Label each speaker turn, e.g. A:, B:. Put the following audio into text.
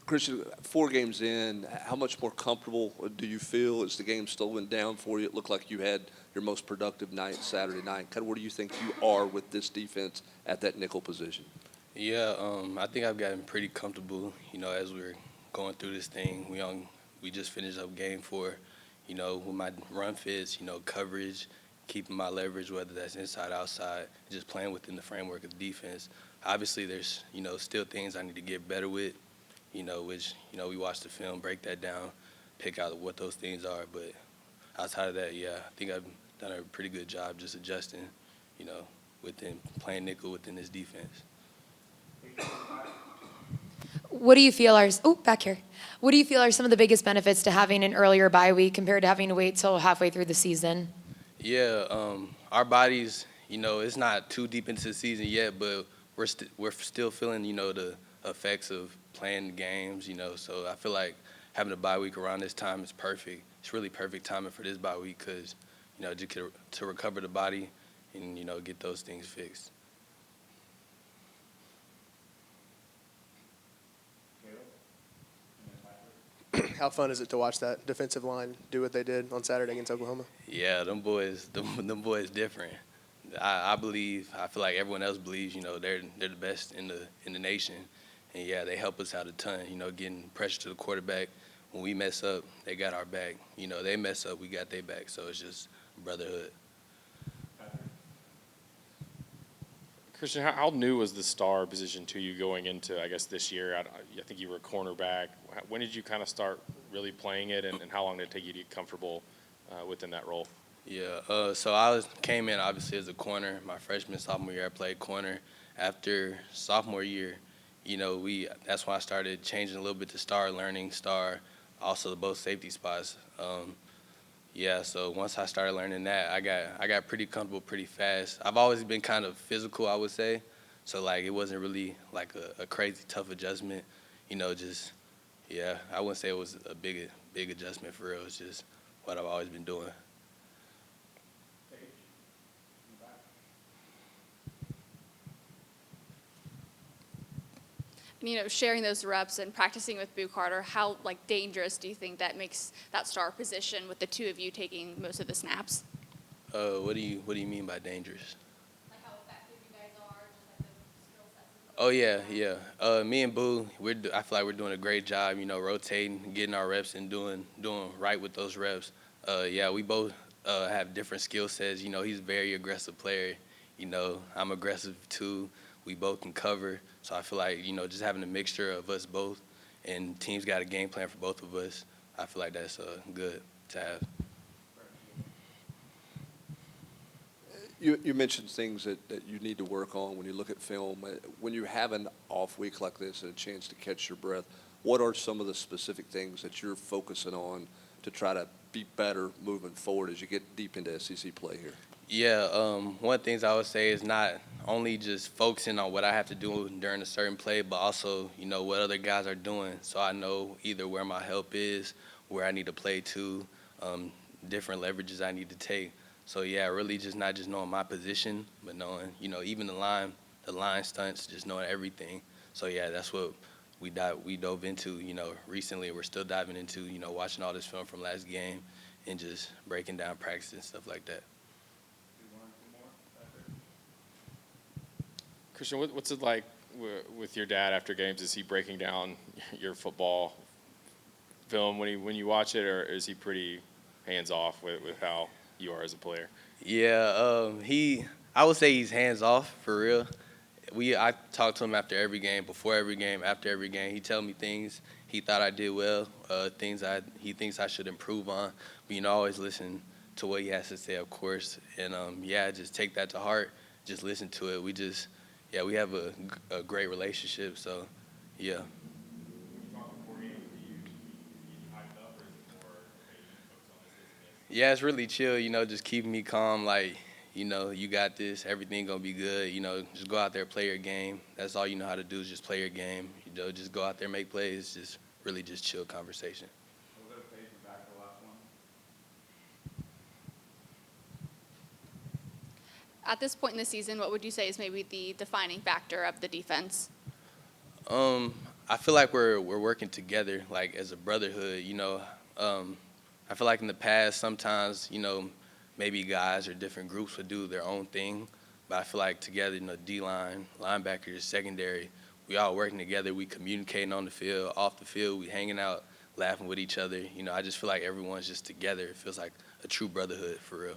A: Christian, 4 games in, how much more comfortable do you feel as the game slowing down for you? It looked like you had your most productive night Saturday night. Kind of where do you think you are with this defense at that nickel position?
B: Yeah, I think I've gotten pretty comfortable, as we're going through this thing. We just finished up game 4, with my run fits, coverage, keeping my leverage, whether that's inside, outside, just playing within the framework of the defense. Obviously, there's, still things I need to get better with, which, we watch the film, break that down, pick out what those things are. But outside of that, yeah, I think I've done a pretty good job just adjusting, within playing nickel within this defense.
C: What do you feel are back here? What do you feel are some of the biggest benefits to having an earlier bye week compared to having to wait till halfway through the season?
B: Yeah, our bodies, it's not too deep into the season yet, but we're still feeling, the effects of playing the games, So I feel like having a bye week around this time is perfect. It's really perfect timing for this bye week because, just to recover the body and, get those things fixed.
D: How fun is it to watch that defensive line do what they did on Saturday against Oklahoma?
B: Yeah, them boys different. I feel like everyone else believes, they're the best in the nation, and yeah, they help us out a ton. Getting pressure to the quarterback. When we mess up, they got our back. They mess up, we got their back. So it's just brotherhood.
E: Christian, how new was the star position to you going into, I guess, this year? I think you were a cornerback. When did you kind of start really playing it, and how long did it take you to get comfortable within that role?
B: Yeah, so I came in obviously as a corner. My freshman, sophomore year, I played corner. After sophomore year, that's when I started changing a little bit to star, learning star, also both safety spots. Yeah, so once I started learning that, I got pretty comfortable pretty fast. I've always been kind of physical, I would say. So, it wasn't really, a crazy tough adjustment. I wouldn't say it was a big adjustment for real. It's just what I've always been doing.
F: Sharing those reps and practicing with Boo Carter, how dangerous do you think that makes that star position with the two of you taking most of the snaps?
B: What do you mean by dangerous?
F: Like how effective you guys are, just the skill sets.
B: Oh yeah. Me and Boo, I feel like we're doing a great job. Rotating, getting our reps, and doing right with those reps. We both have different skill sets. He's a very aggressive player. I'm aggressive too. We both can cover. So I feel like, just having a mixture of us both, and teams got a game plan for both of us, I feel like that's good to have.
A: You mentioned things that you need to work on when you look at film. When you have an off week like this and a chance to catch your breath, what are some of the specific things that you're focusing on to try to be better moving forward as you get deep into SEC play here?
B: Yeah, one of the things I would say is not only just focusing on what I have to do during a certain play, but also, what other guys are doing. So I know either where my help is, where I need to play to, different leverages I need to take. So yeah, really just not just knowing my position, but knowing, even the line stunts, just knowing everything. So yeah, that's what we dove into, recently. We're still diving into, watching all this film from last game and just breaking down practice and stuff like that.
E: Christian, what's it like with your dad after games? Is he breaking down your football film when you watch it, or is he pretty hands-off with how you are as a player?
B: Yeah, I would say he's hands-off for real. I talk to him after every game, before every game, after every game. He tell me things he thought I did well, things he thinks I should improve on. But, always listen to what he has to say, of course. And, just take that to heart. Just listen to it. We have a great relationship, so, yeah. Yeah, it's really chill, just keeping me calm, you got this, everything gonna be good, just go out there, play your game. That's all you know how to do is just play your game, just go out there, make plays, just really just chill conversation.
F: At this point in the season, what would you say is maybe the defining factor of the defense?
B: I feel like we're working together, like as a brotherhood. You know, I feel like in the past sometimes, you know, maybe guys or different groups would do their own thing, but I feel like together, you know, D-line, linebackers, secondary, we all working together. We communicating on the field, off the field, we hanging out, laughing with each other. You know, I just feel like everyone's just together. It feels like a true brotherhood for real.